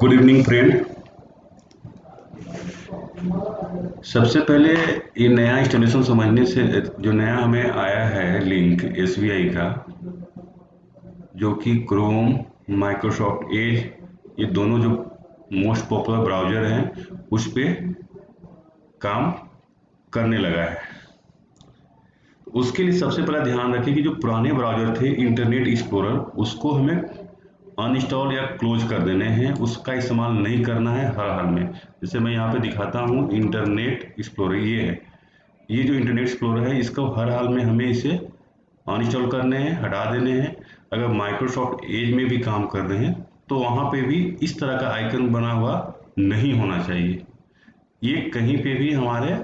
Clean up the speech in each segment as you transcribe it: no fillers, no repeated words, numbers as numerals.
Good evening friend. सबसे पहले ये नया इंस्टॉलेशन समझने से जो नया हमें आया है लिंक एसबीआई का, जो कि क्रोम, माइक्रोसॉफ्ट एज, ये दोनों जो मोस्ट पॉपुलर ब्राउज़र हैं उस पे काम करने लगा है। उसके लिए सबसे पहला ध्यान रखें कि जो पुराने ब्राउज़र थे इंटरनेट एक्सप्लोरर, उसको हमें अनइंस्टॉल या क्लोज कर देने हैं, उसका इस्तेमाल नहीं करना है हर हाल में। जैसे मैं यहाँ पे दिखाता हूँ इंटरनेट एक्सप्लोरर, ये है। ये जो इंटरनेट एक्सप्लोरर है इसको हर हाल में हमें इसे अनइंस्टॉल करने हैं, हटा देने हैं। अगर माइक्रोसॉफ्ट एज में भी काम कर रहे हैं तो वहाँ पे भी इस तरह का आइकन बना हुआ नहीं होना चाहिए। ये कहीं पे भी हमारे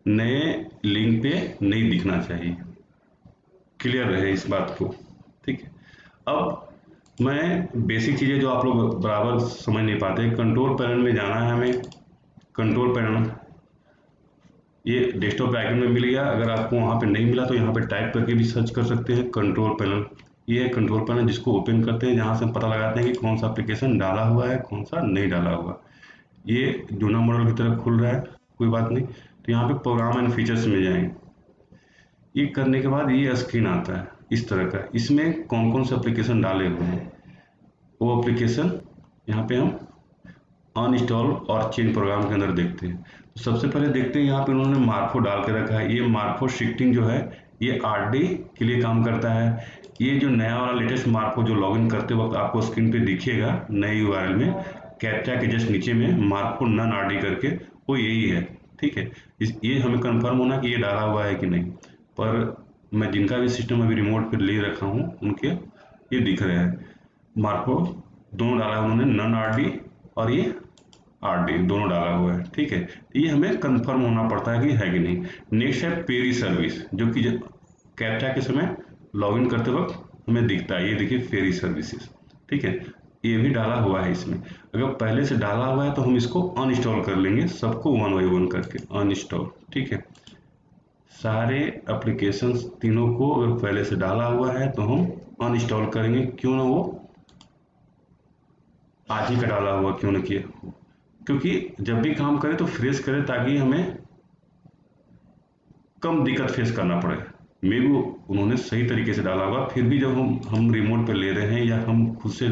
नए लिंक पे नहीं दिखना चाहिए। क्लियर रहे इस बात को, ठीक है। अब मैं बेसिक चीज़ें जो आप लोग बराबर समझ नहीं पाते, कंट्रोल पैनल में जाना है हमें। कंट्रोल पैनल ये डेस्कटॉप आइकन में मिल गया। अगर आपको वहाँ पे नहीं मिला तो यहाँ पे टाइप करके भी सर्च कर सकते हैं कंट्रोल पैनल। ये है कंट्रोल पैनल, जिसको ओपन करते हैं, जहाँ से हम पता लगाते हैं कि कौन सा एप्लीकेशन डाला हुआ है, कौन सा नहीं डाला हुआ। ये जूना मॉडल की तरह खुल रहा है, कोई बात नहीं। तो यहाँ पे प्रोग्राम एंड फीचर्स में जाएंगे। ये करने के बाद ये स्क्रीन आता है इस तरह का। इसमें कौन कौन से एप्लीकेशन डाले हुए हैं वो एप्लीकेशन यहाँ पे हम अनइंस्टॉल और चेंज प्रोग्राम के अंदर देखते हैं। तो सबसे पहले देखते हैं, यहाँ पे उन्होंने मार्फो डाल के रखा है। ये मार्फो शिफ्टिंग जो है ये आरडी के लिए काम करता है। ये जो नया वाला लेटेस्ट मार्फो जो लॉगिन करते वक्त आपको स्क्रीन पे दिखेगा नए यूआरएल में, कैप्चा के जस्ट नीचे में मार्फो नन आरडी करके, वो यही है, ठीक है। ये हमें कंफर्म होना कि ये डाला हुआ है कि नहीं। पर मैं जिनका भी सिस्टम अभी रिमोट पे ले रखा हूँ उनके ये दिख रहे हैं, मार्को दोनों डाला है उन्होंने, नन आरडी और ये आरडी दोनों डाला हुआ है, ठीक है। ये हमें कंफर्म होना पड़ता है कि है कि नहीं। नेक्स्ट है पेरी सर्विस, जो कि कैप्चा के समय लॉगिन करते वक्त हमें दिखता है। ये देखिए फेरी सर्विसेज, ठीक है, ये भी डाला हुआ है इसमें। अगर पहले से डाला हुआ है तो हम इसको अनइंस्टॉल कर लेंगे, सबको वन बाई वन करके अनइंस्टॉल, ठीक है। सारे एप्लीकेशंस तीनों को अगर पहले से डाला हुआ है तो हम अनइंस्टॉल करेंगे, क्यों ना वो आज ही का डाला हुआ क्यों ना किया, क्योंकि जब भी काम करें तो फ्रेश करें ताकि हमें कम दिक्कत फेस करना पड़े। मे भी उन्होंने सही तरीके से डाला होगा, फिर भी जब हम रिमोट पे ले रहे हैं या हम खुद से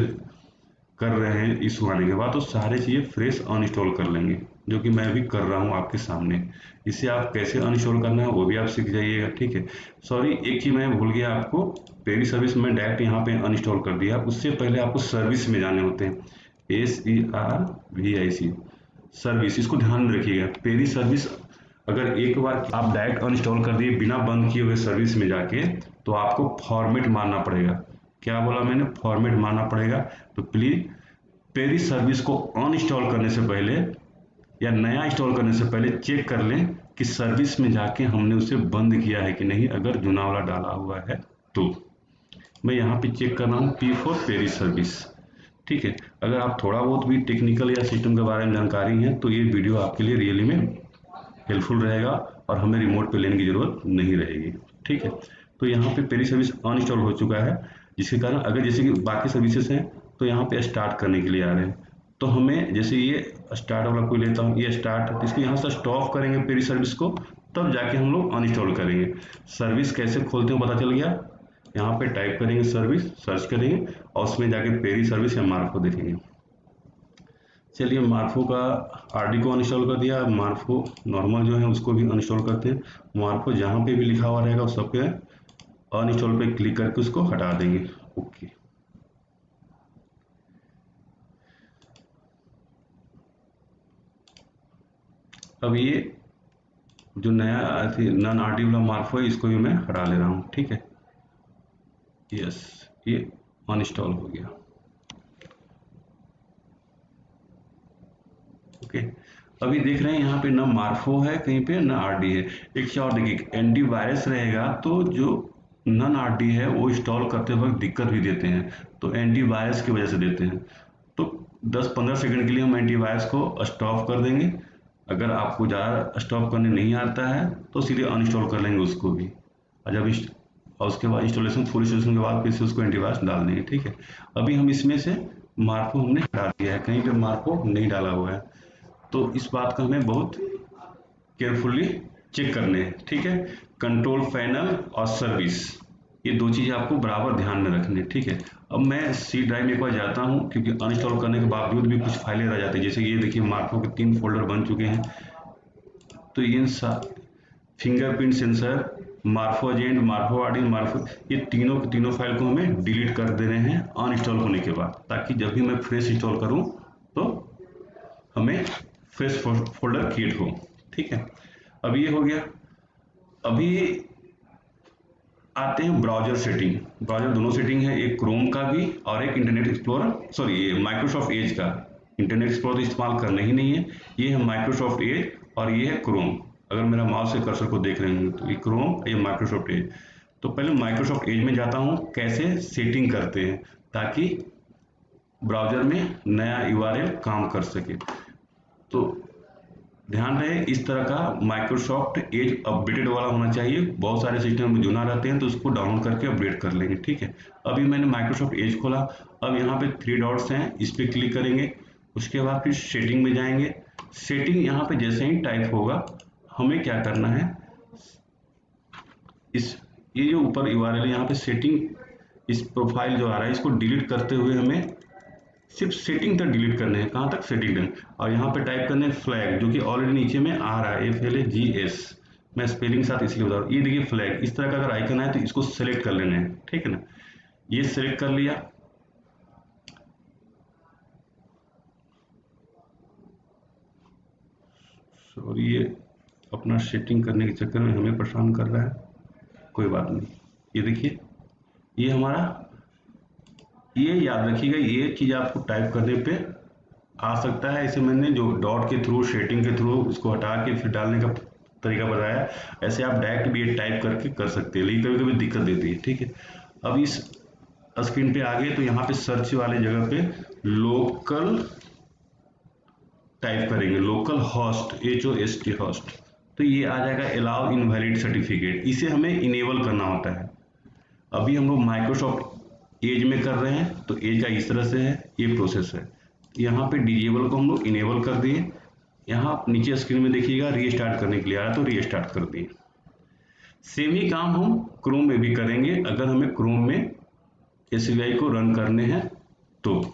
कर रहे हैं इशू आने के बाद, तो सारे चीज़ें फ्रेश अनइंस्टॉल कर लेंगे, जो कि मैं भी कर रहा हूँ आपके सामने। इससे आप कैसे अनइंस्टॉल करना है वो भी आप सीख जाइएगा, ठीक है। सॉरी, एक चीज़ मैं भूल गया आपको, पेरी सर्विस में डायरेक्ट यहाँ पे अनइंस्टॉल कर दिया। उससे पहले आपको सर्विस में जाने होते हैं, SERVIC सर्विस, इसको ध्यान में रखिएगा। पेरी सर्विस अगर एक बार आप डायरेक्ट अनइंस्टॉल कर दिए बिना बंद किए हुए सर्विस में जाके, तो आपको फॉर्मेट मारना पड़ेगा। क्या बोला मैंने? फॉर्मेट मारना पड़ेगा। तो प्लीज पेरी सर्विस को अनइंस्टॉल करने से पहले या नया इंस्टॉल करने से पहले चेक कर लें कि सर्विस में जाके हमने उसे बंद किया है कि नहीं, अगर जुना वाला डाला हुआ है तो। मैं यहाँ पे चेक कर रहा हूँ P फॉर पेरी सर्विस, ठीक है। अगर आप थोड़ा बहुत भी टेक्निकल या सिस्टम के बारे में जानकारी है तो ये वीडियो आपके लिए रियली में हेल्पफुल रहेगा और हमें रिमोट पे लेने की ज़रूरत नहीं रहेगी, ठीक है। तो यहाँ पे पेरी सर्विस अनइंस्टॉल हो चुका है, जिसके कारण अगर जैसे कि बाकी सर्विसेज हैं तो यहाँ पे स्टार्ट करने के लिए आ रहे हैं। तो हमें जैसे ये स्टार्ट वाला कोई लेता हूँ, ये स्टार्ट, तो इसको यहाँ से स्टॉप करेंगे पेरी सर्विस को, तब जाके हम लोग अनइंस्टॉल करेंगे। सर्विस कैसे खोलते हैं पता चल गया। यहाँ पे टाइप करेंगे सर्विस, सर्च करेंगे और उसमें जाके पेरी सर्विस या मार्फो देखेंगे। चलिए, मार्फो का आरडी को अनइंस्टॉल कर दिया। मार्फो नॉर्मल जो है उसको भी अनइंस्टॉल करते हैं। मार्फो जहाँ पे भी लिखा हुआ रहेगा उस सब पे अनइंस्टॉल पे क्लिक करके उसको हटा देंगे। ओके, अब ये जो नया नन आरडी वाला मार्फो है इसको भी मैं हटा ले रहा हूँ, ठीक है। यस, ये अनइंस्टॉल हो गया। ओके, अभी देख रहे हैं यहाँ पे ना मार्फो है कहीं पे, ना आरडी है। एक चीज और देखिए, एंटीवायरस रहेगा तो जो नन आरडी है वो इंस्टॉल करते वक्त दिक्कत भी देते हैं, तो एंटीवायरस की वजह से देते हैं। तो 10-15 सेकंड के लिए हम एंटीवायरस को स्टॉप कर देंगे। अगर आपको ज़्यादा स्टॉप करने नहीं आता है तो सीधे अनइंस्टॉल कर लेंगे उसको भी। और जब और उसके बाद इंस्टॉलेशन, फुल इंस्टॉलेशन के बाद फिर से उसको एंटीवायरस डाल देंगे, ठीक है। अभी हम इसमें से मार्को हमने हटा दिया है, कहीं पे मार्को नहीं डाला हुआ है। तो इस बात का हमें बहुत केयरफुली चेक करने हैं, ठीक है। कंट्रोल पैनल और सर्विस, ये दो चीज़ आपको बराबर ध्यान में रखनी है, ठीक है। अब मैं सी ड्राइव में एक बार जाता हूँ, क्योंकि अनइंस्टॉल करने के बावजूद भी कुछ फाइलें रह जाती है। जैसे ये देखिए मार्को के 3 फोल्डर बन चुके हैं। तो इन फिंगरप्रिंट सेंसर, मार्फो एजेंट, मार्फो आरडी, मार्फो, ये तीनों के तीनों फाइल को हमें डिलीट कर देने हैं अनइंस्टॉल होने के बाद, ताकि जब भी मैं फ्रेश इंस्टॉल करूं तो हमें फ्रेश फोल्डर क्रिएट हो, ठीक है। अब ये हो गया। अभी आते हैं ब्राउजर सेटिंग। ब्राउजर दोनों सेटिंग है, एक क्रोम का भी और एक इंटरनेट एक्सप्लोरर, सॉरी ये माइक्रोसॉफ्ट एज का। इंटरनेट एक्सप्लोरर इस्तेमाल करना ही नहीं है, ये है माइक्रोसॉफ्ट एज और ये है क्रोम। अगर मेरा माउस से कर्सर को देख रहे हैं तो ये क्रोम, ये माइक्रोसॉफ्ट एज। तो पहले माइक्रोसॉफ्ट एज में जाता हूँ, कैसे सेटिंग करते हैं ताकि ब्राउजर में नया यूआरएल काम कर सके। तो ध्यान रहे इस तरह का माइक्रोसॉफ्ट एज अपडेटेड वाला होना चाहिए। बहुत सारे सिस्टम में जुना रहते हैं तो उसको डाउनलोड करके अपडेट कर लेंगे, ठीक है। अभी मैंने माइक्रोसॉफ्ट एज खोला। अब यहाँ पे 3 डॉट्स हैं, इस पर क्लिक करेंगे। उसके बाद फिर सेटिंग में जाएंगे। सेटिंग यहाँ पे जैसे ही टाइप होगा, हमें क्या करना है, इस ये जो ऊपर यूआरएल यहाँ पे सेटिंग, इस प्रोफाइल जो आ रहा है इसको डिलीट करते हुए हमें सिर्फ सेटिंग तक डिलीट करने हैं। कहाँ तक, सेटिंग तक। और यहाँ पे टाइप करने हैं फ्लैग, जो कि ऑलरेडी नीचे में आ रहा है, FLAGS। मैं स्पेलिंग साथ इसलिए बता रहा हूँ। ये देखिए फ्लैग, इस तरह का अगर आइकन है तो इसको सेलेक्ट कर लेना है, ठीक है ना। ये सेलेक्ट कर लिया। सॉरी, ये अपना सेटिंग करने के चक्कर में हमें परेशान कर रहा है, कोई बात नहीं। ये देखिए, ये हमारा, ये याद रखिएगा, ये चीज़ आपको टाइप करने पे आ सकता है। इसे मैंने जो डॉट के थ्रू, सेटिंग के थ्रू इसको हटा के फिर डालने का तरीका बताया, ऐसे आप डायरेक्ट भी ये टाइप करके कर सकते हैं, लेकिन कभी कभी दिक्कत देती है, ठीक है। अब इस स्क्रीन पे आ गए तो यहाँ पे सर्च वाले जगह पे लोकल टाइप करेंगे, लोकल होस्ट, HOST होस्ट। तो ये आ जाएगा अलाउ इनवैलिड सर्टिफिकेट, इसे हमें इनेबल करना होता है। अभी हम लोग माइक्रोसॉफ्ट एज में कर रहे हैं तो एज का इस तरह से है, ये प्रोसेस है। यहाँ पे डिजेबल को हम लोग इनेबल कर दिए। यहाँ नीचे स्क्रीन में देखिएगा रीस्टार्ट करने के लिए आ रहा है, तो रीस्टार्ट कर दिए। सेम ही काम हम क्रोम में भी करेंगे, अगर हमें क्रोम में SVI को रन करने हैं तो।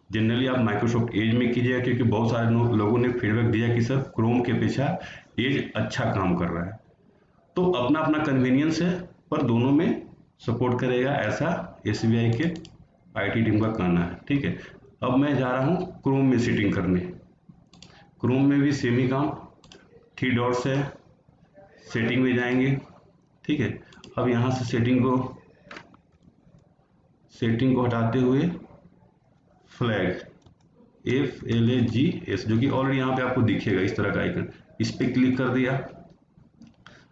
जनरली आप माइक्रोसॉफ्ट एज में कीजिएगा, क्योंकि बहुत सारे लोगों ने फीडबैक दिया कि सर क्रोम के अपेक्षा एज अच्छा काम कर रहा है। तो अपना अपना कन्वीनियंस है, पर दोनों में सपोर्ट करेगा, ऐसा SBI के IT टीम का कहना है, ठीक है। अब मैं जा रहा हूँ क्रोम में सेटिंग करने। क्रोम में भी सेम ही काम, 3 डॉट्स है, सेटिंग में जाएंगे, ठीक है। अब यहाँ से सेटिंग को हटाते हुए फ्लैग, FLAGS, जो कि ऑलरेडी यहाँ पे आपको दिखेगा इस तरह का आइकन, इस पे क्लिक कर दिया।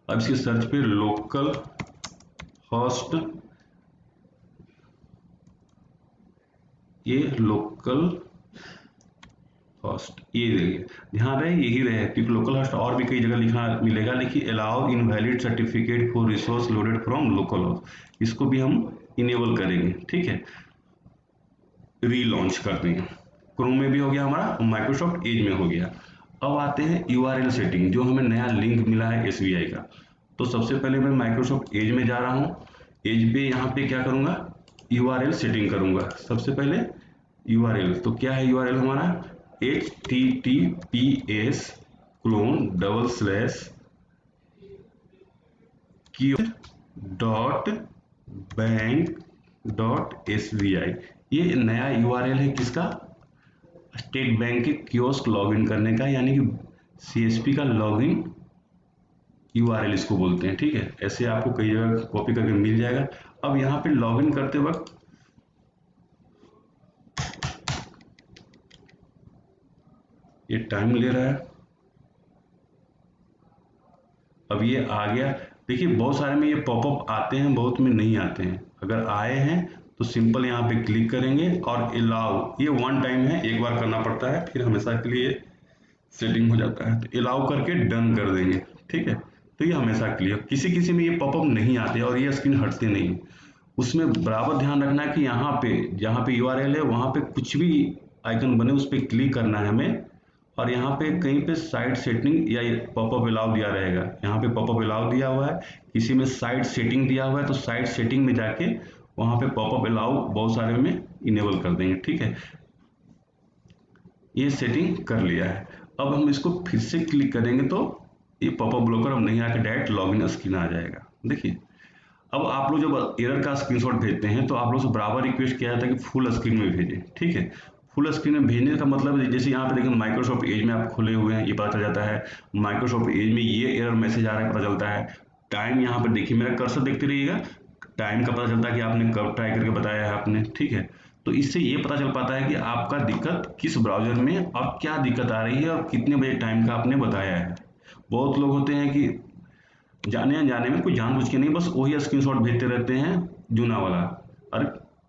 अब इसके सर्च पे लोकल होस्ट, ये लोकल होस्ट, ये देखिए, ध्यान रहे यही रहे, क्योंकि लोकल होस्ट और भी कई जगह लिखा मिलेगा, लेकिन allow invalid certificate for resource loaded from local host, इसको भी हम इनेबल करेंगे, ठीक है। रीलॉन्च कर देंगे। क्रोम में भी हो गया हमारा, माइक्रोसॉफ्ट एज में हो गया। अब आते हैं URL सेटिंग, जो हमें नया लिंक मिला है SBI का। तो सबसे पहले मैं माइक्रोसॉफ्ट एज में जा रहा हूँ। एज पे यहाँ पे क्या करूँगा, URL सेटिंग करूँगा। सबसे पहले URL, तो क्या है URL हमारा, HTTPS //bank.sbi। ये नया URL है किसका, स्टेट बैंक के कियोस्क लॉगिन करने का, यानी कि CSP का लॉगिन URL इसको बोलते हैं, ठीक है। ऐसे आपको कई जगह कॉपी करके मिल जाएगा। अब यहाँ पे लॉगिन करते वक्त ये टाइम ले रहा है। अब ये आ गया। देखिए बहुत सारे में ये पॉपअप आते हैं, बहुत में नहीं आते हैं। अगर आए हैं तो सिंपल यहाँ पे क्लिक करेंगे और अलाउ, ये वन टाइम है, एक बार करना पड़ता है, फिर हमेशा के लिए सेटिंग हो जाता है। तो अलाउ करके डन कर देंगे, ठीक है। तो ये हमेशा के लिए, किसी किसी में ये पॉपअप नहीं आते और ये स्क्रीन हटते नहीं। उसमें बराबर ध्यान रखना है कि यहाँ पे जहाँ पे URL है वहाँ पे कुछ भी आइकन बने उस पर क्लिक करना है हमें, और यहाँ पे कहीं पे साइट सेटिंग या पॉपअप अलाउ दिया रहेगा। यहाँ पे पॉपअप अलाउ दिया हुआ है, किसी में साइट सेटिंग दिया हुआ है, तो साइट सेटिंग में जाके वहाँ पे पॉपअप अलाउ बहुत सारे में इनेबल कर देंगे। ठीक है, ये सेटिंग कर लिया है। अब हम इसको फिर से क्लिक करेंगे तो ये पॉपअप ब्लॉकर अब नहीं आकर डायरेक्ट लॉगिन स्क्रीन आ जाएगा। देखिए, अब आप लोग जब एरर का स्क्रीनशॉट भेजते हैं तो आप लोग से बराबर रिक्वेस्ट किया जाता है कि फुल स्क्रीन में भेजें। ठीक है, फुल स्क्रीन में भेजने का मतलब जैसे यहाँ पे देखिए माइक्रोसॉफ्ट एज में आप खुले हुए हैं, ये पता चल जाता है। माइक्रोसॉफ्ट एज में ये एरर मैसेज आ रहा है, पता चलता है। टाइम यहाँ पर देखिए, मेरा कर्सर देखते रहिएगा, टाइम का पता चलता है कि आपने कब ट्राई करके बताया है आपने। ठीक है, तो इससे ये पता चल पाता है कि आपका दिक्कत किस ब्राउजर में और क्या दिक्कत आ रही है और कितने बजे टाइम का आपने बताया है। बहुत लोग होते हैं कि जाने अनजाने में, कोई जानबूझ के नहीं, बस वही स्क्रीनशॉट भेजते रहते हैं जूना वाला। और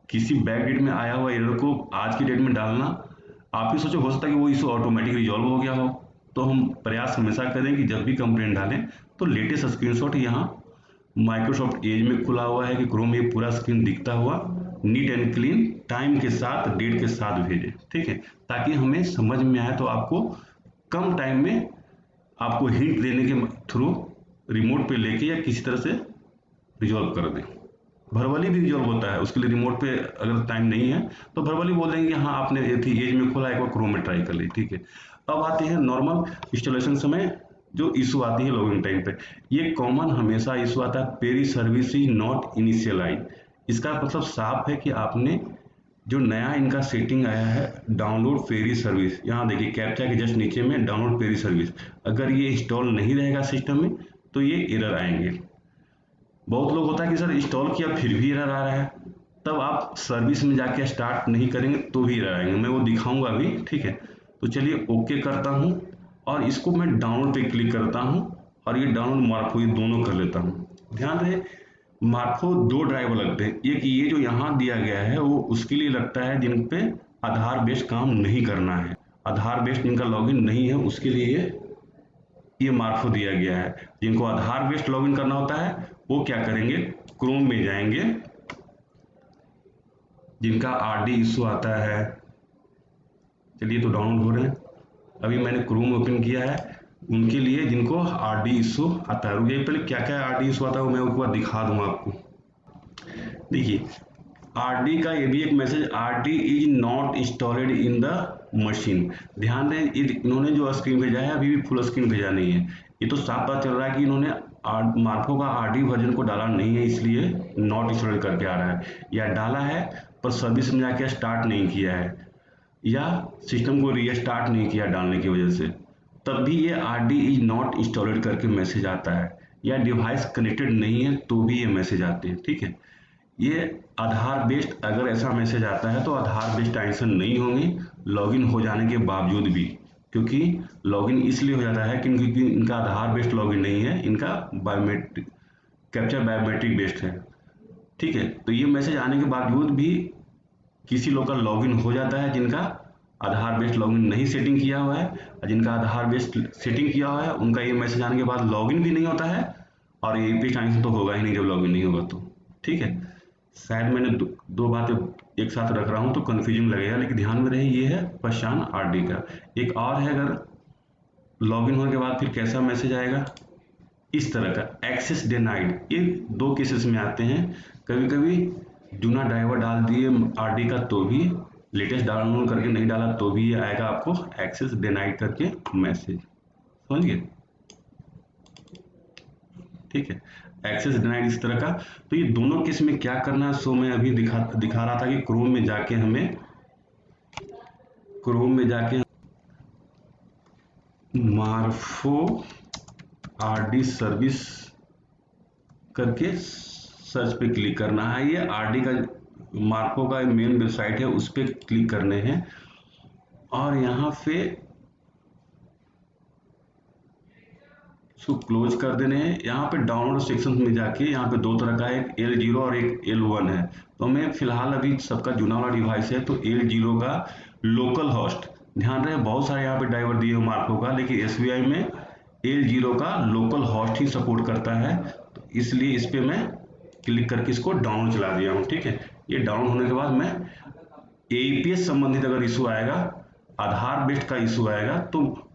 किसी बैक डेट में आया हुआ एरर को आज की डेट में डालना, आप ही सोचो, हो सकता है कि वो इशू ऑटोमेटिक रिजॉल्व हो गया हो। तो हम प्रयास हमेशा करें कि जब भी कंप्लेंट डालें तो लेटेस्ट स्क्रीनशॉट यहाँ माइक्रोसॉफ्ट एज में खुला हुआ है कि क्रोम में पूरा स्क्रीन दिखता हुआ नीट एंड क्लीन टाइम के साथ डेट के साथ भेजें। ठीक है, ताकि हमें समझ में आए, तो आपको कम टाइम में आपको हिंट देने के थ्रू रिमोट पे लेके या किसी तरह से रिजॉल्व कर दें। वर्बली भी रिजॉल्व होता है, उसके लिए रिमोट पे अगर टाइम नहीं है तो वर्बली बोल देंगे कि हाँ आपने एज में खोला, एक बार क्रोम में ट्राई कर ली। ठीक है, अब आते हैं नॉर्मल इंस्टॉलेशन समय जो इशू आती है लॉगिन टाइम पे। ये कॉमन हमेशा इशू आता है, peri service is not initialise. इसका मतलब साफ है कि आपने जो नया इनका सेटिंग आया है डाउनलोड पेरी सर्विस, यहाँ देखिए कैप्चा के जस्ट नीचे में डाउनलोड पेरी सर्विस, अगर ये इंस्टॉल नहीं रहेगा सिस्टम में तो ये एरर आएंगे। बहुत लोग होता है कि सर इंस्टॉल किया फिर भी एरर आ रहा है, तब आप सर्विस में जाके स्टार्ट नहीं करेंगे तो भी एरर आएंगे, मैं वो दिखाऊंगा अभी। ठीक है, तो चलिए ओके करता हूँ और इसको मैं डाउनलोड पे क्लिक करता हूँ और ये डाउनलोड मार्फो ये दोनों कर लेता हूँ। ध्यान रहे, मार्फो दो ड्राइवर लगते हैं, एक ये जो यहाँ दिया गया है वो उसके लिए लगता है जिन पे आधार बेस्ड काम नहीं करना है, आधार बेस्ड जिनका लॉगिन नहीं है उसके लिए ये मार्फो दिया गया है। जिनको आधार बेस्ड लॉगिन करना होता है वो क्या करेंगे, क्रोम में जाएंगे, जिनका आरडी इशू आता है, चलिए तो डाउनलोड हो रहे हैं, अभी मैंने क्रोम ओपन किया है, उनके लिए जिनको आरडी इशू आता है। रुकिए, पहले क्या क्या आरडी इशू आता है वो मैं एक बार दिखा दूंगा आपको। देखिए, आरडी का ये भी एक message, RD is not installed in the machine. ध्यान दें, इन्होंने जो स्क्रीन भेजा है अभी भी फुल स्क्रीन भेजा नहीं है, ये तो साफ पता चल रहा है कि इन्होंने मार्फो का आरडी वर्जन को डाला नहीं है, इसलिए नॉट इंस्टॉल करके आ रहा है, या डाला है पर सर्विस में जाके स्टार्ट नहीं किया है, या सिस्टम को रीस्टार्ट नहीं किया डालने की वजह से, तब भी ये आरडी इज नॉट इंस्टॉल्ड करके मैसेज आता है, या डिवाइस कनेक्टेड नहीं है तो भी ये मैसेज आते हैं। ठीक है, ये आधार बेस्ड अगर ऐसा मैसेज आता है तो आधार बेस्ड टेंशन नहीं होंगे लॉगिन हो जाने के बावजूद भी, क्योंकि लॉगिन इसलिए हो जाता है क्योंकि इनका आधार बेस्ड लॉगिन नहीं है, इनका बायोमेट्रिक कैप्चर बायोमेट्रिक बेस्ड है। ठीक है, तो ये मैसेज आने के बावजूद भी किसी लोग का लॉगिन हो जाता है जिनका आधार बेस्ड लॉगिन नहीं सेटिंग किया हुआ है, और जिनका आधार बेस्ड सेटिंग किया हुआ है उनका ये मैसेज आने के बाद लॉगिन भी नहीं होता है, और ये भी टेंशन तो होगा ही नहीं जब लॉगिन नहीं होगा तो। ठीक है, शायद मैंने दो बातें एक साथ रख रहा हूं तो कंफ्यूजिंग लगेगा, लेकिन ध्यान में रहे ये है पहचान आरडी का। एक और है, अगर लॉगिन होने के बाद फिर कैसा मैसेज आएगा, इस तरह का एक्सेस डिनाइड, ये दो केसेस में आते हैं। कभी कभी डू नॉट ड्राइवर डाल दिए आरडी का तो भी, लेटेस्ट डाउनलोड करके नहीं डाला तो भी ये आएगा आपको एक्सेस डिनाइड करके मैसेज, समझ गए। ठीक है, एक्सेस डिनाइड इस तरह का। तो ये दोनों केस में क्या करना है, सो मैं अभी दिखा रहा था कि क्रोम में जाके हमें, क्रोम में जाके मार्फो आरडी सर्विस करके सर्च पे क्लिक करना है। ये आरडी का मार्फो का मेन वेबसाइट है, उस पर क्लिक करने हैं और यहाँ पे इसको क्लोज कर देने हैं। यहाँ पे डाउनलोड सेक्शन में जाके यहाँ पे दो तरह का है, एक L0 और एक L1 है। तो मैं फिलहाल अभी सबका जुना वाला डिवाइस है तो L0 का लोकल होस्ट, ध्यान रहे बहुत सारे यहाँ पे ड्राइवर दिए हुए मार्को का, लेकिन SBI में L0 का लोकल होस्ट ही सपोर्ट करता है, तो इसलिए इस पे मैं क्लिक करके इसको डाउनलोड चला दिया हूँ। ठीक है, ये डाउनलोड होने के बाद मैं एईपीएस संबंधित अगर इशू आएगा, आधार बेस्ड का इशू आएगा, तो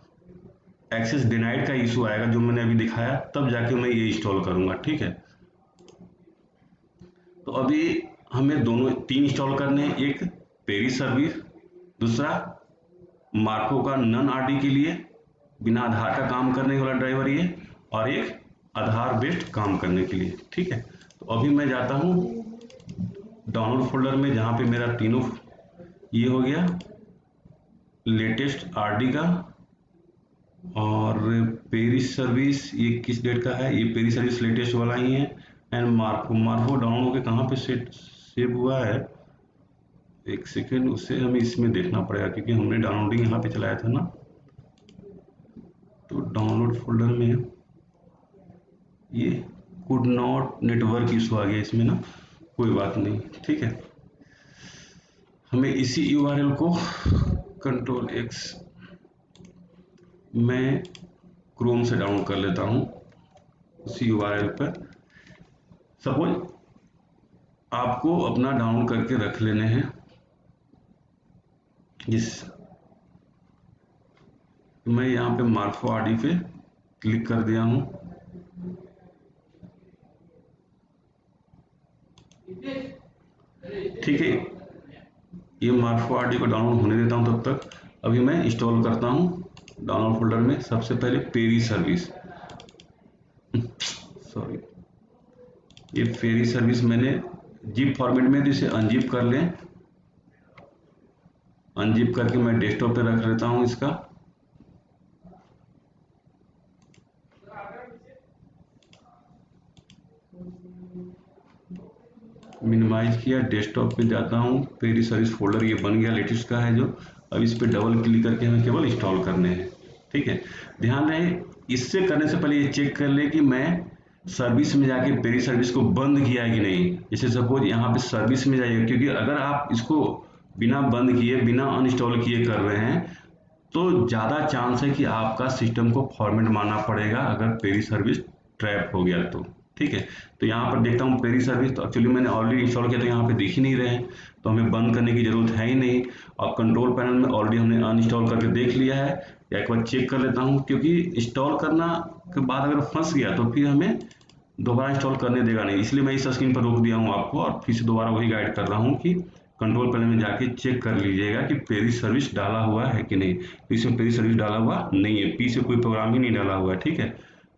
एक्सेस डिनाइड का इशू आएगा जो मैंने अभी दिखाया, तब जाके मैं ये इंस्टॉल करूंगा। ठीक है, तो अभी हमें दोनों 3 इंस्टॉल करने हैं, एक पेरी सर्विस, दूसरा मार्को का नन आरडी के लिए बिना आधार का काम करने वाला ड्राइवर ये, और एक आधार बेस्ड काम करने के लिए। ठीक है, तो अभी मैं जाता हूँ डाउनलोड फोल्डर में, जहाँ पे मेरा तीनों ये हो गया, लेटेस्ट आरडी का और पेरी सर्विस, ये किस डेट का है, ये पेरी सर्विस लेटेस्ट वाला ही है, एंड मार्को डाउनलोड होकर कहाँ पे सेव हुआ है, एक सेकेंड, उससे हमें इसमें देखना पड़ेगा क्योंकि हमने डाउनलोडिंग यहाँ पे चलाया था ना। तो डाउनलोड फोल्डर में ये कुड नॉट नेटवर्क इशू आ गया इसमें ना, कोई बात नहीं। ठीक है, हमें इसी यूआरएल को कंट्रोल एक्स मैं क्रोम से डाउनलोड कर लेता हूँ उसी यूआरएल पर। सपोज आपको अपना डाउनलोड करके रख लेने हैं, जिस मैं यहाँ पे मार्को आरडी पे क्लिक कर दिया हूँ। ठीक है, ये मार्को आरडी को डाउनलोड होने देता हूँ तब तक। अभी मैं इंस्टॉल करता हूँ डाउनलोड फोल्डर में सबसे पहले पेरी सर्विस, सॉरी, ये पेरी सर्विस मैंने जिप फॉर्मेट में, तो इसे अनजिप कर लें, अनजिप करके मैं डेस्कटॉप पे रख लेता हूँ इसका। मिनिमाइज किया, डेस्कटॉप पे जाता हूँ, पेरी सर्विस फोल्डर ये बन गया, लेटेस्ट का है जो। अब इस पे डबल क्लिक करके हमें केवल इंस्टॉल करने हैं। ठीक है, ध्यान रहे इससे करने से पहले ये चेक कर ले कि मैं सर्विस में जाके पेरी सर्विस को बंद किया है कि नहीं। जैसे सपोज यहाँ पे सर्विस में जाइए, क्योंकि अगर आप इसको बिना बंद किए, बिना अनइंस्टॉल किए कर रहे हैं, तो ज़्यादा चांस है कि आपका सिस्टम को फॉर्मेट मारना पड़ेगा अगर पेरी सर्विस ट्रैप हो गया तो। ठीक है, तो यहाँ पर देखता हूँ पेरी सर्विस, तो एक्चुअली मैंने ऑलरेडी इंस्टॉल किया तो यहाँ पे दिख ही नहीं रहे हैं, तो हमें बंद करने की ज़रूरत है ही नहीं। और कंट्रोल पैनल में ऑलरेडी हमने अनइंस्टॉल करके देख लिया है, या एक बार चेक कर लेता हूँ, क्योंकि इंस्टॉल करना के बाद अगर फंस गया तो फिर हमें दोबारा इंस्टॉल करने देगा नहीं, इसलिए मैं इस स्क्रीन पर रोक दिया हूँ आपको, और फिर से दोबारा वही गाइड कर रहा हूँ कि कंट्रोल पैनल में जाके चेक कर लीजिएगा कि पेरी सर्विस डाला हुआ है कि नहीं। तो इसमें पेरी सर्विस डाला हुआ नहीं है, पी से कोई प्रोग्राम ही नहीं डाला हुआ है। ठीक है,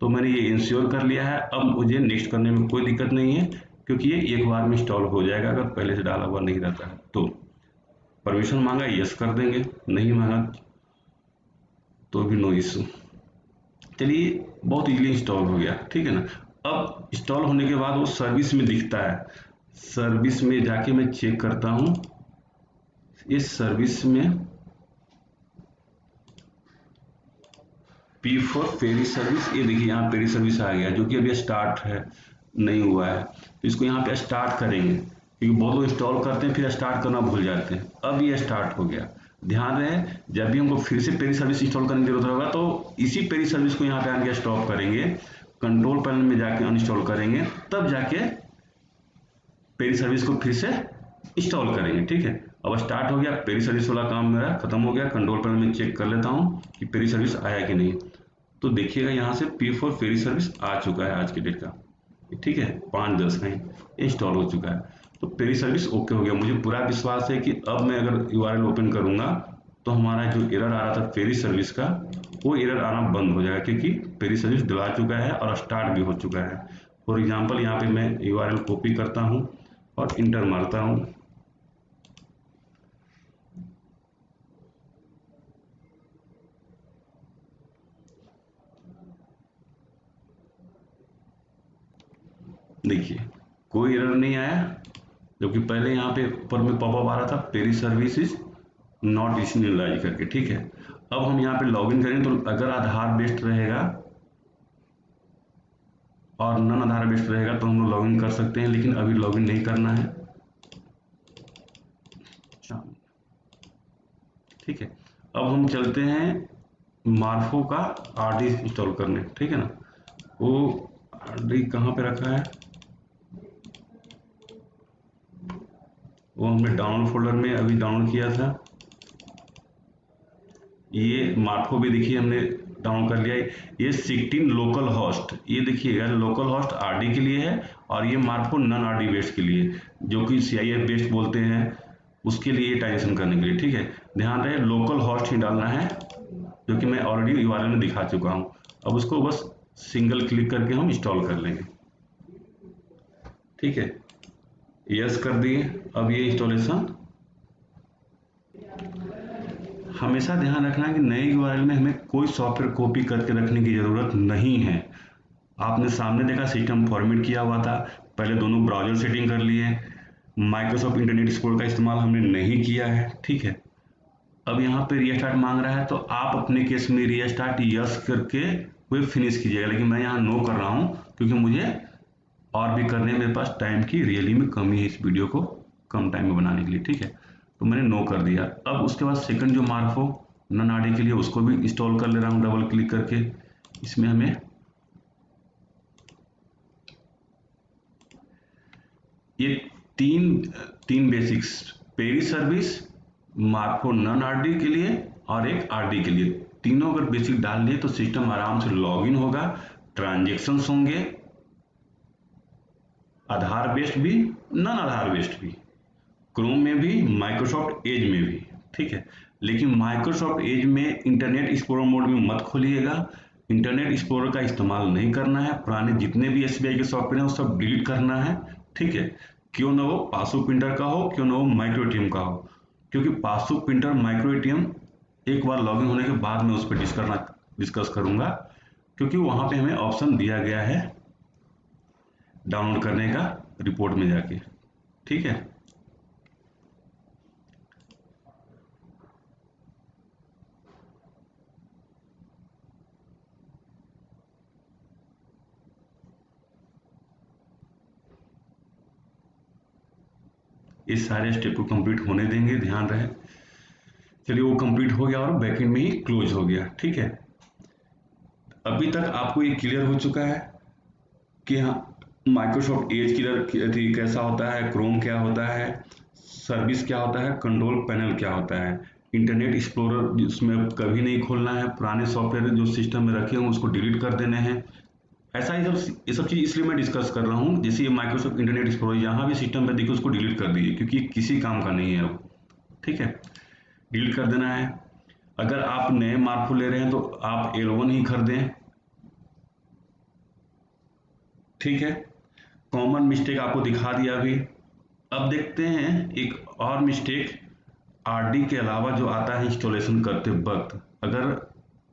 तो मैंने ये इंश्योर कर लिया है, अब मुझे नेक्स्ट करने में कोई दिक्कत नहीं है, क्योंकि ये एक बार में इंस्टॉल हो जाएगा अगर पहले से डाला हुआ नहीं रहता है तो। परमिशन मांगा, यस कर देंगे, नहीं मांगा तो भी नो इशू। चलिए, बहुत इजीली इंस्टॉल हो गया। ठीक है ना, अब इंस्टॉल होने के बाद वो सर्विस में दिखता है, सर्विस में जाके मैं चेक करता हूँ, इस सर्विस में P4 पेरी सर्विस, ये देखिए यहाँ पेरी सर्विस आ गया, जो कि अभी स्टार्ट है, नहीं हुआ है, तो इसको यहाँ पे स्टार्ट करेंगे, क्योंकि बहुत लोग इंस्टॉल करते हैं फिर स्टार्ट करना भूल जाते हैं। अब ये स्टार्ट हो गया। ध्यान रहे, जब भी हमको फिर से पेरी सर्विस इंस्टॉल करने की जरूरत होगा तो इसी पेरी सर्विस को यहाँ पे आके स्टॉप करेंगे, कंट्रोल पैनल में जाके अनइंस्टॉल करेंगे, तब जाके पेरी सर्विस को फिर से इंस्टॉल करेंगे। ठीक है, अब स्टार्ट हो गया, पेरी सर्विस वाला काम मेरा खत्म हो गया। कंट्रोल पैनल में चेक कर लेता हूँ कि पेरी सर्विस आया कि नहीं, तो देखिएगा यहाँ से P4 पेरी सर्विस आ चुका है आज की डेट का। ठीक है, 5/10 में इंस्टॉल हो चुका है, तो पेरी सर्विस ओके हो गया। मुझे पूरा विश्वास है कि अब मैं अगर यूआरएल ओपन करूंगा तो हमारा जो एरर आ रहा था पेरी सर्विस का, वो एरर आना बंद हो जाएगा, क्योंकि पेरी सर्विस डला चुका है और स्टार्ट भी हो चुका है। फॉर एग्जाम्पल यहाँ पे मैं यूआरएल कॉपी करता हूँ और इंटर मारता हूँ, देखिए कोई एरर नहीं आया, जबकि पहले यहाँ पे ऊपर में पॉपअप आ रहा था peri service is not initialise करके। ठीक है, अब हम यहाँ पे लॉगिन करें, तो अगर आधार बेस्ड रहेगा और नन आधार बेस्ड रहेगा तो हम लोग लॉगिन कर सकते हैं, लेकिन अभी लॉगिन नहीं करना है। ठीक है, अब हम चलते हैं मार्को का आरडी इंस्टॉल करने। ठीक है ना, वो आरडी कहाँ पे रखा है, वो हमने डाउनलोड फोल्डर में अभी डाउनलोड किया था। ये मार्फो भी देखिए हमने डाउनलोड कर लिया है। ये 16 लोकल होस्ट, ये देखिएगा लोकल होस्ट आरडी के लिए है और ये मार्फो नॉन आरडी बेस्ड के लिए, जो कि सीआईएफ बेस्ड बोलते हैं, उसके लिए ट्रांजेक्शन करने के लिए। ठीक है, ध्यान रहे लोकल होस्ट ही डालना है, जो कि मैं ऑलरेडी यूआरएल में दिखा चुका हूँ। अब उसको बस सिंगल क्लिक करके हम इंस्टॉल कर लेंगे। ठीक है, यस कर दिए। अब ये इंस्टॉलेशन, हमेशा ध्यान रखना है कि नए यूआरएल में हमें कोई सॉफ्टवेयर कॉपी करके रखने की ज़रूरत नहीं है। आपने सामने देखा सिस्टम फॉर्मेट किया हुआ था, पहले दोनों ब्राउज़र सेटिंग कर लिए, माइक्रोसॉफ्ट इंटरनेट एक्सप्लोरर का इस्तेमाल हमने नहीं किया है। ठीक है, अब यहाँ पे रीस्टार्ट मांग रहा है, तो आप अपने केस में रीस्टार्ट यस करके वेब फिनिश कीजिएगा, लेकिन मैं यहाँ नो कर रहा हूँ क्योंकि मुझे और भी करने, मेरे पास टाइम की रियली में कमी है इस वीडियो को कम टाइम में बनाने के लिए। ठीक है, तो मैंने नो कर दिया। अब उसके बाद सेकंड जो मार्फो नॉन आरडी के लिए, उसको भी इंस्टॉल कर ले रहा हूँ डबल क्लिक करके। इसमें हमें ये तीन basics, peri service, मार्फो non RD के लिए और एक आरडी के लिए, तीनों अगर बेसिक डाल दिए तो सिस्टम आराम से लॉगिन होगा, ट्रांजेक्शन्स होंगे, आधार बेस्ड भी, नॉन आधार बेस्ड भी, क्रोम में भी, माइक्रोसॉफ्ट एज में भी। ठीक है, लेकिन माइक्रोसॉफ्ट एज में इंटरनेट एक्सप्लोरर मोड में मत खोलिएगा, इंटरनेट एक्सप्लोरर का इस्तेमाल नहीं करना है, पुराने जितने भी एसबीआई के सॉफ्टवेयर हैं वो सब डिलीट करना है। ठीक है, क्यों ना वो पासबुक प्रिंटर का हो, क्यों ना वो माइक्रो एटीएम का हो, क्योंकि पासबुक प्रिंटर माइक्रो एटीएम एक बार लॉगिन होने के बाद मैं उस पर डिस्कस करूंगा, क्योंकि वहां पे हमें ऑप्शन दिया गया है डाउनलोड करने का रिपोर्ट में जाके। ठीक है, इस सारे स्टेप को कंप्लीट होने देंगे, ध्यान रहे। चलिए, वो कंप्लीट हो गया और बैकएंड में ही क्लोज हो गया। ठीक है, अभी तक आपको ये क्लियर हो चुका है कि हाँ माइक्रोसॉफ्ट एज क्लियर कैसा होता है, क्रोम क्या होता है, सर्विस क्या होता है, कंट्रोल पैनल क्या होता है, इंटरनेट एक्सप्लोरर जिसमें कभी नहीं खोलना है, पुराने सॉफ्टवेयर जो सिस्टम में रखे हों उसको डिलीट कर देने हैं। ऐसा ही ये सब चीज़ इसलिए मैं डिस्कस कर रहा हूँ, जैसे ये माइक्रोसॉफ्ट इंटरनेट एक्सप्लोरर यहाँ भी सिस्टम पे देखिए उसको डिलीट कर दीजिए, क्योंकि किसी काम का नहीं है अब। ठीक है, डिलीट कर देना है। अगर आप नए मार्फो ले रहे हैं तो आप L1 ही खरीदें। ठीक है, कॉमन मिस्टेक आपको दिखा दिया अभी। अब देखते हैं एक और मिस्टेक आरडी के अलावा जो आता है इंस्टॉलेशन करते वक्त, अगर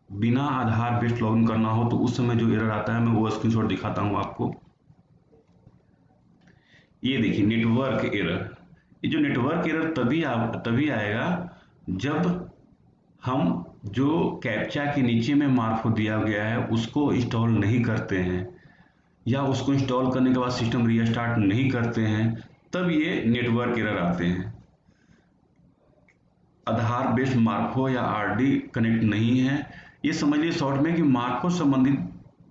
बिना आधार बेस्ड लॉगिन करना हो तो उस समय जो एरर आता है, मैं वो स्क्रीनशॉट दिखाता हूँ आपको। ये देखिए नेटवर्क एरर। ये जो नेटवर्क एरर तभी आएगा जब हम जो कैप्चा के नीचे में मार्फो दिया गया है उसको इंस्टॉल नहीं करते हैं, या उसको इंस्टॉल करने के बाद सिस्टम रीस्टार्ट नहीं करते हैं, तब ये नेटवर्क एरर आते हैं। आधार बेस्ड मार्फो या आरडी कनेक्ट नहीं है, ये समझ लीजिए शॉर्ट में कि मार्फो संबंधित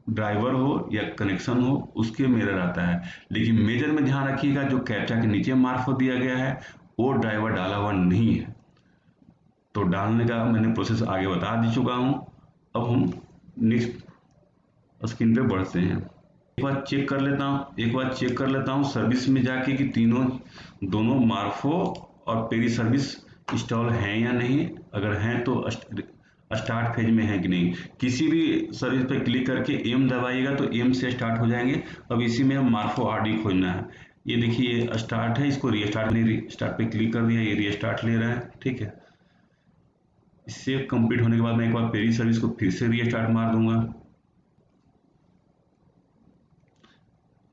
ड्राइवर हो या कनेक्शन हो उसके में एरर आता है। लेकिन मेजर में ध्यान रखिएगा जो कैप्चा के नीचे मार्फो दिया गया है वो ड्राइवर डाला हुआ नहीं है, तो डालने का मैंने प्रोसेस आगे बता दी चुका हूँ। अब हम नेक्स्ट स्क्रीन पे बढ़ते हैं। एक बार चेक कर लेता हूँ सर्विस में जाके कि दोनों मार्फो और पेरी सर्विस इंस्टॉल हैं या नहीं। अगर हैं तो स्टार्ट फेज में है कि नहीं। किसी भी सर्विस पे क्लिक करके एम दबाइएगा तो एम से स्टार्ट हो जाएंगे। अब इसी में हम मार्फो आरडी खोजना है। ये देखिए ये स्टार्ट है, इसको रीस्टार्ट पे क्लिक कर दिया, ये रीस्टार्ट ले रहा है। ठीक है, इससे कंप्लीट होने के बाद मैं एक बार पेरी सर्विस को फिर से रीस्टार्ट मार दूंगा।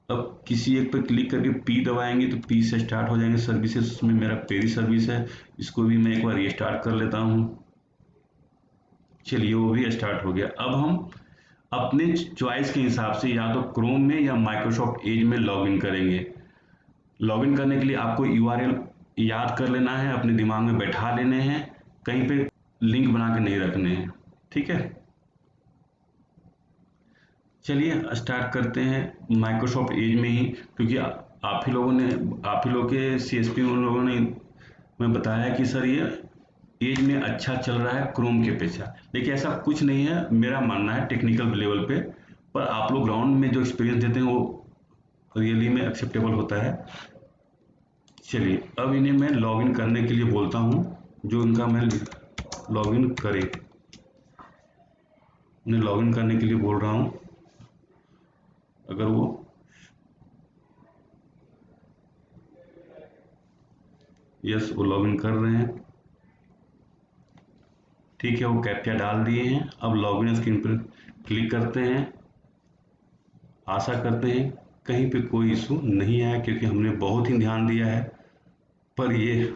अब किसी एक पर क्लिक करके पी दबाएंगे तो पी से स्टार्ट हो जाएंगे सर्विसेज, उसमें मेरा पेरी सर्विस है, इसको भी मैं एक बार रीस्टार्ट कर लेता हूँ। चलिए वो भी स्टार्ट हो गया। अब हम अपने चॉइस के हिसाब से या तो क्रोम में या माइक्रोसॉफ्ट एज में लॉगिन करेंगे। लॉगिन करने के लिए आपको यूआरएल याद कर लेना है, अपने दिमाग में बैठा लेने हैं, कहीं पे लिंक बना के नहीं रखने हैं। ठीक है, चलिए स्टार्ट करते हैं माइक्रोसॉफ्ट एज में ही, क्योंकि आप ही लोग के CSP में उन लोगों ने मैं बताया कि सर ये एज में अच्छा चल रहा है क्रोम के अपेक्षा। देखिए ऐसा कुछ नहीं है, मेरा मानना है टेक्निकल लेवल पे, पर आप लोग ग्राउंड में जो एक्सपीरियंस देते हैं वो रियली में एक्सेप्टेबल होता है। चलिए अब इन्हें मैं लॉगिन करने के लिए बोलता हूँ, जो इनका मैं लॉगिन करे, उन्हें लॉगिन करने के लिए बोल रहा हूँ। अगर वो यस वो लॉगिन कर रहे हैं, ठीक है, वो कैप्चा डाल दिए हैं। अब लॉगिन स्क्रीन पर क्लिक करते हैं। आशा करते हैं कहीं पे कोई इशू नहीं आया, क्योंकि हमने बहुत ही ध्यान दिया है। पर ये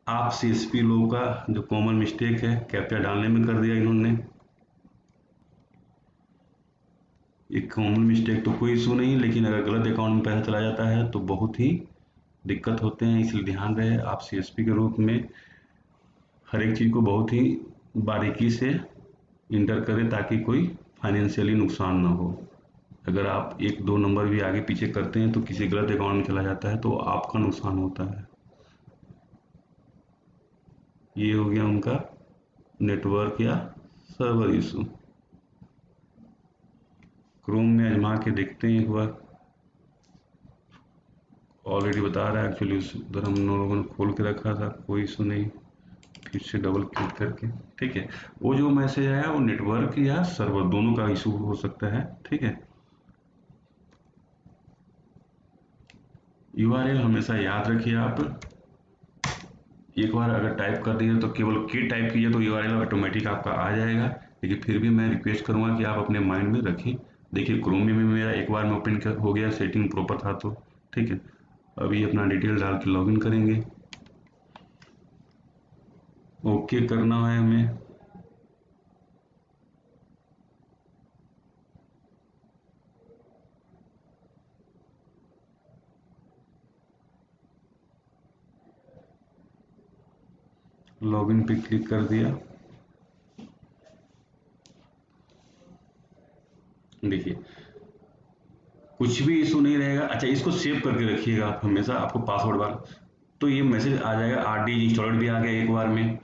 आप CSP लोगों का जो कॉमन मिस्टेक है, कैप्चा डालने में कर दिया इन्होंने। एक कॉमन मिस्टेक तो कोई इशू नहीं, लेकिन अगर गलत अकाउंट में पैसा चला जाता है तो बहुत ही दिक्कत होते हैं। इसलिए ध्यान रहे आप CSP के रूप में हर एक चीज़ को बहुत ही बारीकी से इंटर करें, ताकि कोई फाइनेंशियली नुकसान ना हो। अगर आप एक दो नंबर भी आगे पीछे करते हैं तो किसी गलत अकाउंट में चला जाता है तो आपका नुकसान होता है। ये हो गया उनका नेटवर्क या सर्वर इशू। क्रोम में आजमा के देखते हैं एक बार। ऑलरेडी बता रहा है एक्चुअली, उधर हम लोगों ने खोल के रखा था, कोई इशू नहीं। फिर से डबल क्लिक करके, ठीक है, वो जो मैसेज आया वो नेटवर्क या सर्वर दोनों का इशू हो सकता है, ठीक है। URL हमेशा याद रखिए आप, एक बार अगर टाइप कर दिए तो केवल के टाइप कीजिए तो URL ऑटोमेटिक आपका आ जाएगा। लेकिन फिर भी मैं रिक्वेस्ट करूंगा कि आप अपने माइंड में रखें। देखिए क्रोम में मेरा एक बार में ओपन हो गया, सेटिंग प्रॉपर था तो, ठीक है। अभी अपना डिटेल डाल के लॉगिन करेंगे। ओके करना है हमें। लॉगिन पे क्लिक कर दिया। देखिए कुछ भी इशू नहीं रहेगा। अच्छा इसको सेव करके रखिएगा आप हमेशा, आपको पासवर्ड वाला तो ये मैसेज आ जाएगा। RD इंस्टॉल्ड भी आ गया एक बार में।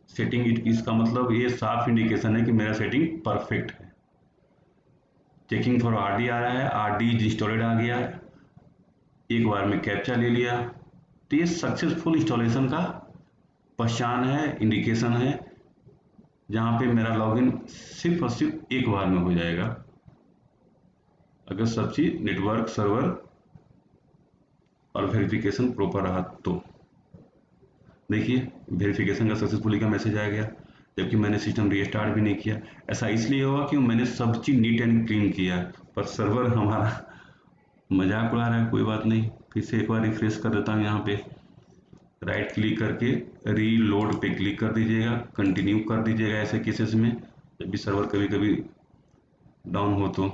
सेटिंग इसका मतलब ये साफ इंडिकेशन है कि मेरा सेटिंग परफेक्ट है। चेकिंग फॉर RD आ रहा है, RD इंस्टॉल्ड आ गया, एक बार में कैप्चा ले लिया। तो ये सक्सेसफुल इंस्टॉलेशन का पहचान है, इंडिकेशन है, जहाँ पे मेरा लॉगिन सिर्फ और सिर्फ एक बार में हो जाएगा, अगर सब चीज़ नेटवर्क सर्वर और वेरिफिकेशन प्रॉपर रहा तो। देखिए वेरिफिकेशन का सक्सेसफुली का मैसेज आ गया, जबकि मैंने सिस्टम रीस्टार्ट भी नहीं किया। ऐसा इसलिए हुआ कि मैंने सब चीज़ नीट एंड क्लीन किया, पर सर्वर हमारा मजाक उड़ा रहा है। कोई बात नहीं, फिर से एक बार रिफ्रेश कर देता हूँ। यहाँ पे राइट क्लिक करके रीलोड पे क्लिक कर दीजिएगा, कंटिन्यू कर दीजिएगा। ऐसे केसेस में जब भी सर्वर कभी कभी डाउन हो तो,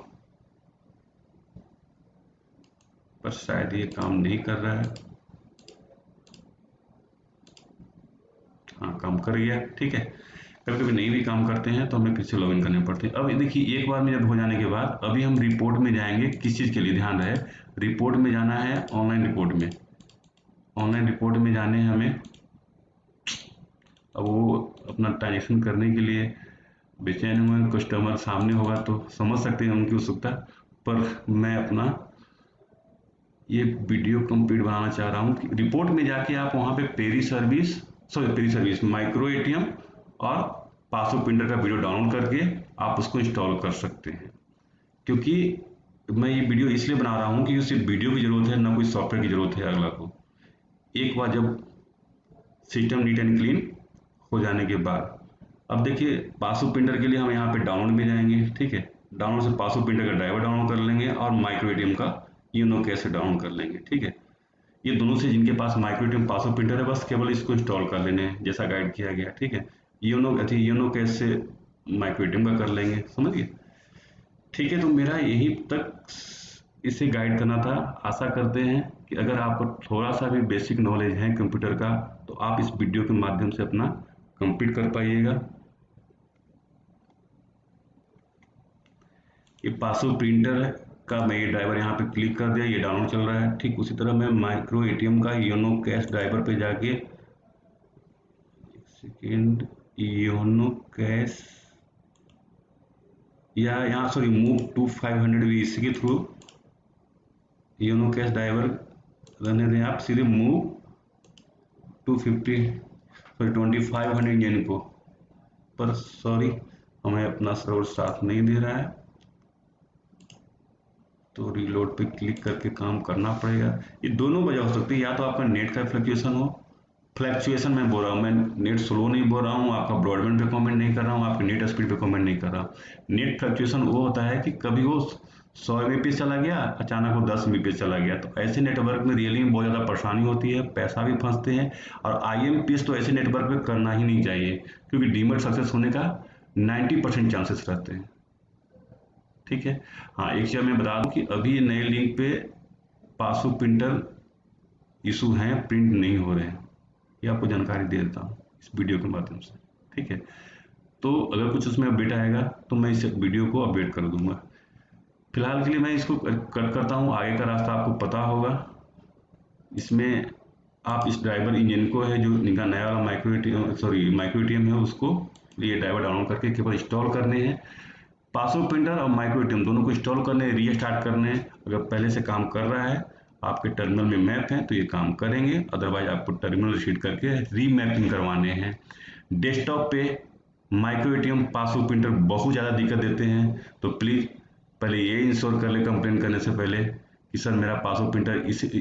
पर शायद ये काम नहीं कर रहा है। हाँ काम कर गया, ठीक है। कभी कभी नहीं भी काम करते हैं तो हमें फिर से लॉगिन करने पड़ते हैं। अब देखिए एक बार में जब हो जाने के बाद अभी हम रिपोर्ट में जाएंगे। किस चीज़ के लिए ध्यान रहे, रिपोर्ट में जाना है, ऑनलाइन रिपोर्ट में। ऑनलाइन रिपोर्ट में जाने हैं हमें। अब वो अपना ट्रांजेक्शन करने के लिए बेचैन हुए, कस्टमर सामने होगा तो समझ सकते हैं उनकी उत्सुकता। पर मैं अपना ये वीडियो कंप्लीट बनाना चाह रहा हूँ कि रिपोर्ट में जाके आप वहाँ पे पेरी सर्विस माइक्रो ATM और पासबुक प्रिंटर का वीडियो डाउनलोड करके आप उसको इंस्टॉल कर सकते हैं। क्योंकि मैं ये वीडियो इसलिए बना रहा हूँ कि सिर्फ वीडियो की ज़रूरत है, ना कोई सॉफ्टवेयर की ज़रूरत है अगला को। एक बार जब सिस्टम नीट एंड क्लीन हो जाने के बाद, अब देखिए पासबुक प्रिंटर के लिए हम यहाँ पे डाउनलोड में जाएंगे, ठीक है। डाउनलोड से पासबुक प्रिंटर का ड्राइवर डाउनलोड कर लेंगे और माइक्रो ATM का यूनो कैसे डाउनलोड कर लेंगे, ठीक है। ये दोनों से जिनके पास माइक्रो ATM पासबुक प्रिंटर है, बस केवल इसको इंस्टॉल कर लेने हैं जैसा गाइड किया गया, ठीक है। यूनो कैसे माइक्रो ATM का कर लेंगे, समझ गए। ठीक है, तो मेरा यही तक इसे गाइड करना था। आशा करते हैं कि अगर आपको थोड़ा सा भी बेसिक नॉलेज है कंप्यूटर का तो आप इस वीडियो के माध्यम से अपना कंप्लीट कर पाइएगा। ये पासबुक प्रिंटर का मैं ये ड्राइवर यहाँ पे क्लिक कर दिया, ये डाउनलोड चल रहा है। ठीक उसी तरह मैं माइक्रो एटीएम का योनो कैश ड्राइवर पे जाके, एक सेकेंड, योनो कैश या यहाँ सॉरी मूव टू 500 भी इसी के थ्रू योनो कैश ड्राइवर रहने दें आप, सीधे मूव टू 50 सॉरी 2500 इंडियन को, पर सॉरी हमें अपना सर्वर साथ नहीं दे रहा है, तो रीलोड पे क्लिक करके काम करना पड़ेगा। ये दोनों वजह हो सकती है, या तो आपका नेट का फ्लक्चुएशन हो, फ्लक्चुएशन मैं बोल रहा हूँ, मैं नेट स्लो नहीं बोल रहा हूँ, आपका ब्रॉडबैंड पे कमेंट नहीं कर रहा हूँ, आपके नेट स्पीड पे कमेंट नहीं कर रहा हूँ। नेट फ्लक्चुएशन वो होता है कि कभी वो 100 Mbps चला गया, अचानक वो 10 Mbps चला गया, तो ऐसे नेटवर्क में रियली में बहुत ज़्यादा परेशानी होती है, पैसा भी फंसते हैं। और IMPS तो ऐसे नेटवर्क पे करना ही नहीं चाहिए, क्योंकि डीमर सक्सेस होने का 90% चांसेस रहते हैं। ठीक है। हाँ, एक चीज़ मैं बता दूं कि अभी नए लिंक पे पासबुक प्रिंटर इशू हैं, प्रिंट नहीं हो रहे हैं, ये आपको जानकारी दे देता हूँ इस वीडियो के माध्यम से। ठीक है, तो अगर कुछ उसमें अपडेट आएगा तो मैं इस वीडियो को अपडेट कर दूंगा। फिलहाल के लिए मैं इसको कट करता हूँ, आगे का रास्ता आपको पता होगा। इसमें आप इस ड्राइवर इंजन को है जो इनका नया वाला माइक्रो एटीएम है, उसको ये ड्राइवर डाउनलोड करके केवल इंस्टॉल करने हैं। पासबुक प्रिंटर और माइक्रो एटीएम दोनों को इंस्टॉल करने हैं, रीस्टार्ट करने हैं। अगर पहले से काम कर रहा है, आपके टर्मिनल में मैप है तो ये काम करेंगे, अदरवाइज आपको टर्मिनल रीसेट करके रीमैपिंग करवाने हैं। डेस्कटॉप पे माइक्रो एटीएम पासबुक प्रिंटर बहुत ज़्यादा दिक्कत देते हैं, तो प्लीज़ पहले ये इंश्योर कर ले कंप्लेन करने से पहले कि सर मेरा पासबुक प्रिंटर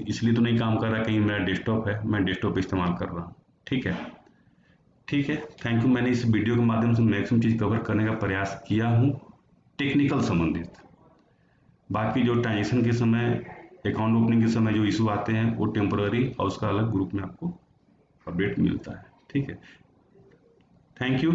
इसलिए तो नहीं काम कर रहा, कहीं मेरा डेस्कटॉप है, मैं डेस्कटॉप पे इस्तेमाल कर रहा हूँ। ठीक है, ठीक है, थैंक यू। मैंने इस वीडियो के माध्यम से मैक्सिमम चीज़ कवर करने का प्रयास किया हूँ टेक्निकल संबंधित। बाकी जो ट्रांजेक्शन के समय, अकाउंट ओपनिंग के समय जो इशू आते हैं वो टेम्पररी, और उसका अलग ग्रुप में आपको अपडेट मिलता है। ठीक है, थैंक यू।